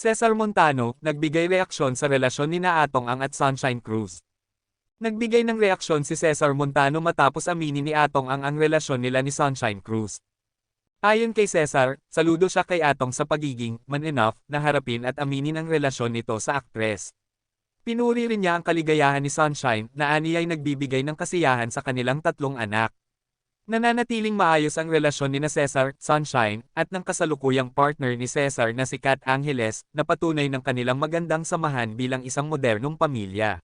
Cesar Montano, nagbigay reaksyon sa relasyon nina Atong Ang at Sunshine Cruz. Nagbigay ng reaksyon si Cesar Montano matapos aminin ni Atong ang relasyon nila ni Sunshine Cruz. Ayon kay Cesar, saludo siya kay Atong sa pagiging man enough na harapin at aminin ang relasyon nito sa aktres. Pinuri rin niya ang kaligayahan ni Sunshine na aniya'y nagbibigay ng kasiyahan sa kanilang tatlong anak. Nananatiling maayos ang relasyon ni Cesar, Sunshine, at ng kasalukuyang partner ni Cesar na si Kat Angeles na patunay ng kanilang magandang samahan bilang isang modernong pamilya.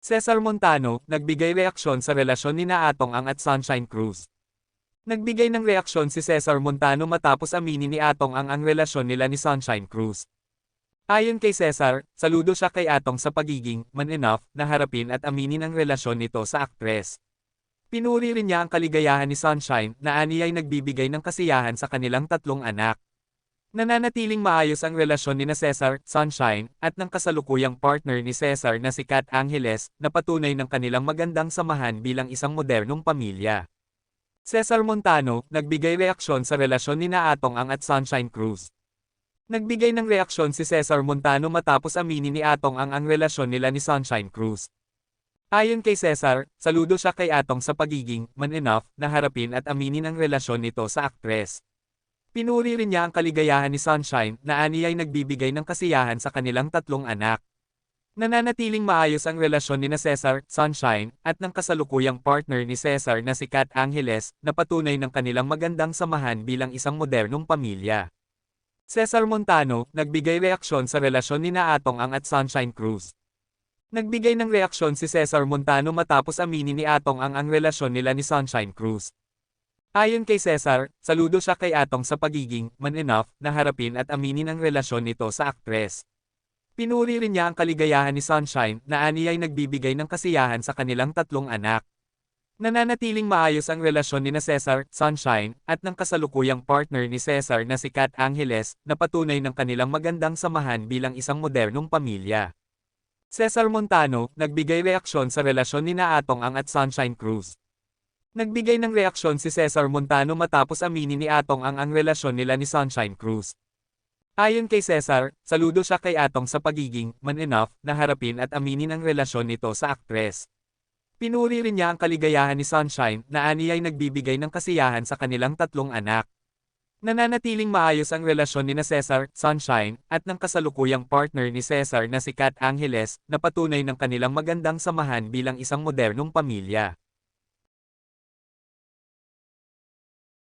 Cesar Montano, nagbigay reaksyon sa relasyon ni Atong Ang at Sunshine Cruz. Nagbigay ng reaksyon si Cesar Montano matapos aminin ni Atong ang relasyon nila ni Sunshine Cruz. Ayon kay Cesar, saludo siya kay Atong sa pagiging man enough na harapin at aminin ang relasyon nito sa aktres. Pinuri rin niya ang kaligayahan ni Sunshine na aniya'y nagbibigay ng kasiyahan sa kanilang tatlong anak. Nananatiling maayos ang relasyon ni Cesar, Sunshine, at ng kasalukuyang partner ni Cesar na si Kat Angeles na patunay ng kanilang magandang samahan bilang isang modernong pamilya. Cesar Montano, nagbigay reaksyon sa relasyon ni Atong Ang at Sunshine Cruz. Nagbigay ng reaksyon si Cesar Montano matapos aminin ni Atong ang relasyon nila ni Sunshine Cruz. Ayon kay Cesar, saludo siya kay Atong sa pagiging man enough na harapin at aminin ang relasyon nito sa aktres. Pinuri rin niya ang kaligayahan ni Sunshine na aniya'y nagbibigay ng kasiyahan sa kanilang tatlong anak. Nananatiling maayos ang relasyon ni Cesar, Sunshine, at ng kasalukuyang partner ni Cesar na si Kat Angeles na patunay ng kanilang magandang samahan bilang isang modernong pamilya. Cesar Montano, nagbigay reaksyon sa relasyon ni Atong Ang at Sunshine Cruz. Nagbigay ng reaksyon si Cesar Montano matapos aminin ni Atong ang relasyon nila ni Sunshine Cruz. Ayon kay Cesar, saludo siya kay Atong sa pagiging man enough na harapin at aminin ang relasyon nito sa aktres. Pinuri rin niya ang kaligayahan ni Sunshine na aniya'y nagbibigay ng kasiyahan sa kanilang tatlong anak. Nananatiling maayos ang relasyon ni Cesar, Sunshine, at ng kasalukuyang partner ni Cesar na si Kat Angeles na patunay ng kanilang magandang samahan bilang isang modernong pamilya. Cesar Montano, nagbigay reaksyon sa relasyon ni Atong Ang at Sunshine Cruz. Nagbigay ng reaksyon si Cesar Montano matapos aminin ni Atong ang relasyon nila ni Sunshine Cruz. Ayon kay Cesar, saludo siya kay Atong sa pagiging man enough na harapin at aminin ang relasyon nito sa aktres. Pinuri rin niya ang kaligayahan ni Sunshine na aniya'y nagbibigay ng kasiyahan sa kanilang tatlong anak. Nananatiling maayos ang relasyon ni Cesar, Sunshine, at ng kasalukuyang partner ni Cesar na si Kat Angeles na patunay ng kanilang magandang samahan bilang isang modernong pamilya.